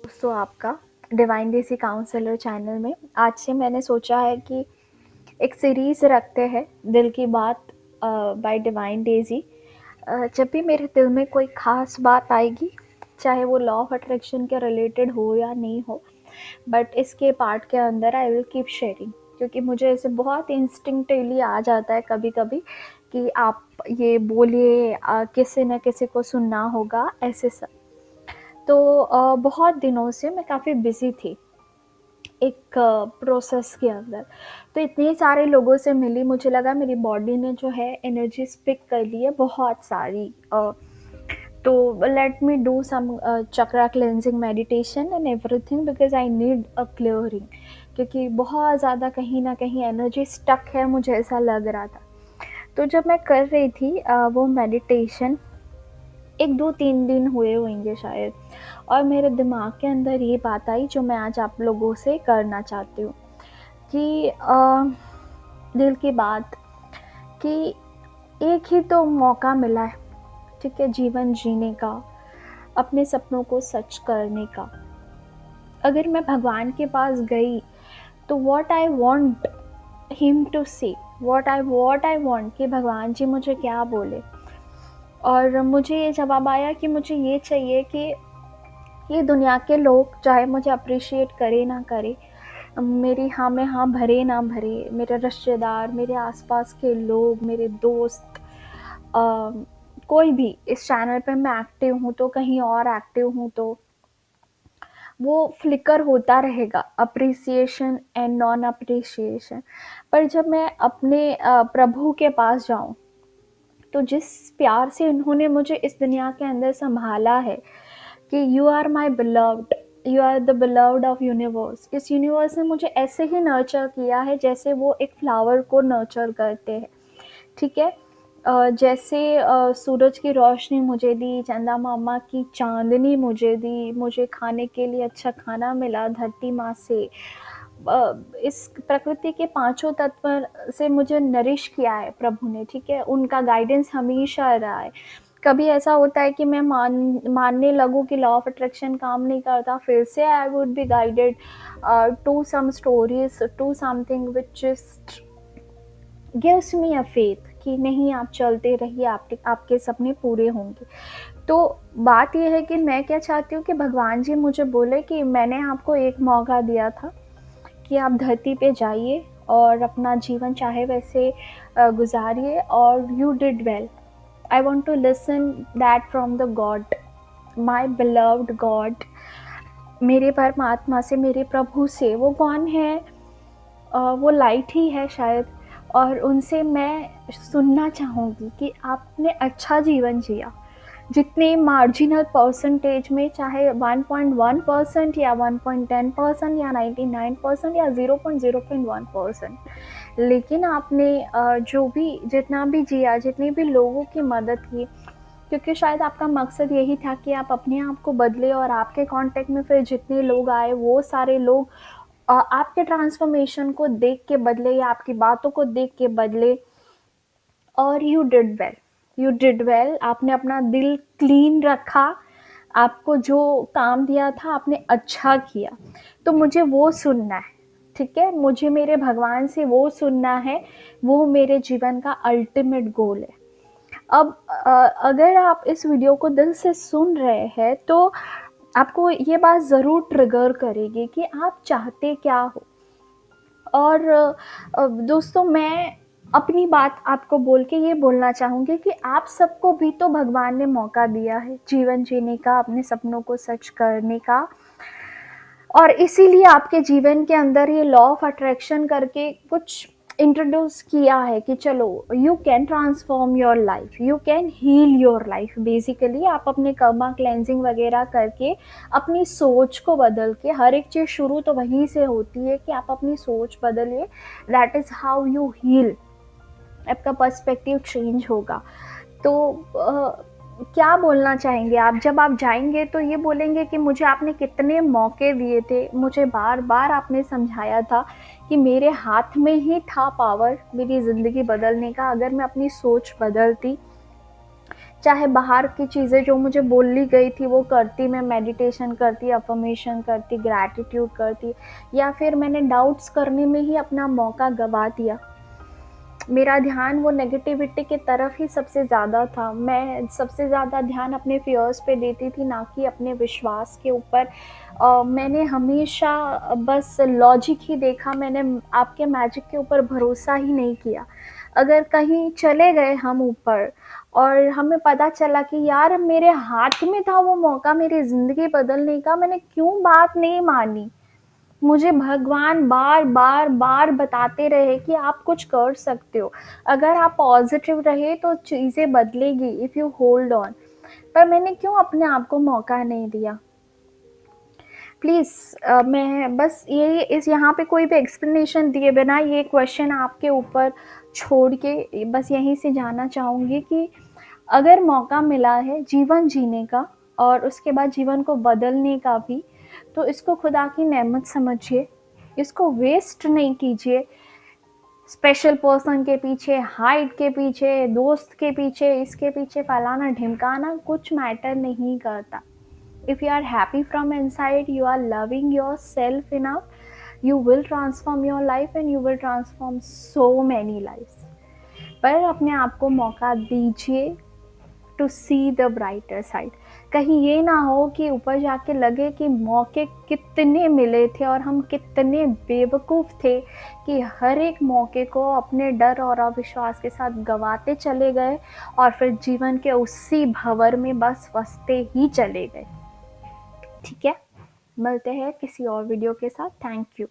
दोस्तों आपका divine daisy counsellor channel में आज से मैंने सोचा है कि एक सीरीज़ रखते हैं दिल की बात बाय डिवाइन डेज़ी। जब भी मेरे दिल में कोई ख़ास बात आएगी, चाहे वो लॉ ऑफ अट्रैक्शन के रिलेटेड हो या नहीं हो, बट इसके पार्ट के अंदर आई विल कीप शेयरिंग, क्योंकि मुझे ऐसे बहुत इंस्टिंक्टिवली आ जाता है कभी-कभी कि आप ये बोलिए, किसी न किसी को सुनना होगा, ऐसे सब। तो बहुत दिनों से मैं काफ़ी बिज़ी थी एक प्रोसेस के अंदर। तो इतने सारे लोगों से मिली, मुझे लगा मेरी बॉडी ने जो है एनर्जीज़ पिक कर ली है बहुत सारी। तो let me do some chakra cleansing meditation and everything because I need a clearing, क्योंकि बहुत ज़्यादा कहीं न कहीं एनर्जी स्टक है, मुझे ऐसा लग रहा था। तो जब मैं कर रही थी वो मेडिटेशन, 1-2-3 दिन हुए होंगे शायद, और मेरे दिमाग के अंदर ये बात आई जो मैं आज आप लोगों से करना चाहती हूँ कि दिल की बात कि एक ही तो मौका मिला है, ठीक है, जीवन जीने का, अपने सपनों को सच करने का। अगर मैं भगवान के पास गई तो what I want him to say, what I want कि भगवान जी मुझे क्या बोले, और मुझे ये जवाब आया कि मुझे ये चाहिए कि ये दुनिया के लोग चाहे मुझे अप्रिशिएट करे ना करे, मेरी हाँ में हाँ भरे ना भरे, मेरे रिश्तेदार, मेरे आसपास के लोग, मेरे दोस्त, कोई भी इस चैनल पे मैं एक्टिव हूँ तो कहीं और एक्टिव हूँ तो वो फ्लिकर होता रहेगा, अप्रिसिएशन एंड नॉन अप्रिसिएशन। पर जब मैं अपने प्रभु के पास जाऊँ, तो जिस प्यार से उन्होंने मुझे इस दुनिया के अंदर संभाला है कि you are my beloved, you are the beloved of universe, इस यूनिवर्स ने मुझे ऐसे ही नर्चर किया है जैसे वो एक फ्लावर को नर्चर करते हैं, ठीक है। जैसे सूरज की रोशनी मुझे दी, चंदा मामा की चांदनी मुझे दी, मुझे खाने के लिए अच्छा खाना मिला धरती माँ से, इस प्रकृति के पांचों तत्व से मुझे नरिश किया है प्रभु ने, ठीक है। उनका गाइडेंस हमेशा रहा है। कभी ऐसा होता है कि मैं मानने लगूँ कि लॉ ऑफ अट्रैक्शन काम नहीं करता, फिर से I would be guided to some stories, to something which just gives me a faith कि नहीं, आप चलते रहिए, आपके सपने पूरे होंगे। तो बात यह है कि मैं क्या चाहती हूँ कि भगवान जी मुझे बोले कि मैंने आपको एक मौका दिया था कि आप धरती पे जाइए और अपना जीवन चाहे वैसे गुजारिए, और you did well. I want to listen that from the god, my beloved god, मेरे परमात्मा से, मेरे प्रभु से। वो कौन है? वो लाइट ही है शायद, और उनसे मैं सुनना चाहूँगी कि आपने अच्छा जीवन जिया, जितने मार्जिनल परसेंटेज में, चाहे 1.1% या 1.10% या 99% या 0.0.1%, लेकिन आपने जो भी जितना भी जिया, जितने भी लोगों की मदद की, क्योंकि शायद आपका मकसद यही था कि आप अपने आप को बदले, और आपके कांटेक्ट में फिर जितने लोग आए वो सारे लोग आपके ट्रांसफॉर्मेशन को देख के बदले या आपकी बातों को देख के बदले। और you did well, you did well, आपने अपना दिल क्लीन रखा, आपको जो काम दिया था आपने अच्छा किया। तो मुझे वो सुनना है, ठीक है, मुझे मेरे भगवान से वो सुनना है, वो मेरे जीवन का अल्टीमेट गोल है। अब अगर आप इस वीडियो को दिल से सुन रहे हैं तो आपको ये बात ज़रूर ट्रिगर करेगी कि आप चाहते क्या हो। और दोस्तों, मैं अपनी बात आपको बोल के ये बोलना चाहूँगी कि आप सबको भी तो भगवान ने मौका दिया है जीवन जीने का, अपने सपनों को सच करने का, और इसीलिए आपके जीवन के अंदर ये लॉ ऑफ अट्रैक्शन करके कुछ इंट्रोड्यूस किया है कि चलो, you can transform your life, you can heal your life. Basically आप अपने कर्मा क्लेंजिंग वगैरह करके, अपनी सोच को बदल के, हर एक चीज़ शुरू तो वहीं से होती है कि आप अपनी सोच बदलिए, that is how you heal, आपका पर्सपेक्टिव चेंज होगा। तो क्या बोलना चाहेंगे आप? जब आप जाएंगे तो ये बोलेंगे कि मुझे आपने कितने मौके दिए थे, मुझे बार बार आपने समझाया था कि मेरे हाथ में ही था पावर मेरी ज़िंदगी बदलने का, अगर मैं अपनी सोच बदलती चाहे बाहर की चीज़ें जो मुझे बोली गई थी वो करती, मैं मेडिटेशन करती, अफ़र्मेशन करती, ग्रैटिट्यूड करती, या फिर मैंने डाउट्स करने में ही अपना मौका गँवा दिया। मेरा ध्यान वो नेगेटिविटी की तरफ ही सबसे ज़्यादा था। मैं सबसे ज़्यादा ध्यान अपने फ़ियर्स पे देती थी, ना कि अपने विश्वास के ऊपर। मैंने हमेशा बस लॉजिक ही देखा, मैंने आपके मैजिक के ऊपर भरोसा ही नहीं किया। अगर कहीं चले गए हम ऊपर और हमें पता चला कि यार मेरे हाथ में था वो मौका मेरी ज़िंदगी बदलने का, मैंने क्यों बात नहीं मानी? मुझे भगवान बार-बार बताते रहे कि आप कुछ कर सकते हो। अगर आप पॉज़िटिव रहे तो चीज़ें बदलेगी, इफ़ यू होल्ड ऑन। पर मैंने क्यों अपने आप को मौका नहीं दिया? प्लीज़ मैं बस ये इस यहाँ पे कोई भी एक्सप्लेनेशन दिए बिना ये क्वेश्चन आपके ऊपर छोड़ के बस यहीं से जानना चाहूँगी कि अगर मौका मिला है जीवन जीने का और उसके बाद जीवन को बदलने का भी, तो इसको खुदा की नेमत समझिए, इसको वेस्ट नहीं कीजिए। स्पेशल पर्सन के पीछे, हाइट के पीछे, दोस्त के पीछे, इसके पीछे फलाना-ढिमकाना कुछ मैटर नहीं करता। If you are happy from inside, you are loving yourself enough, you will transform your life and you will transform so many lives. पर अपने आप को मौका दीजिए to see the brighter side. कहीं ये ना हो कि ऊपर जाके लगे कि मौके कितने मिले थे और हम कितने बेवकूफ़ थे कि हर एक मौके को अपने डर और अविश्वास के साथ गंवाते चले गए और फिर जीवन के उसी भंवर में बस फंसते ही चले गए। ठीक है, मिलते हैं किसी और वीडियो के साथ। Thank you.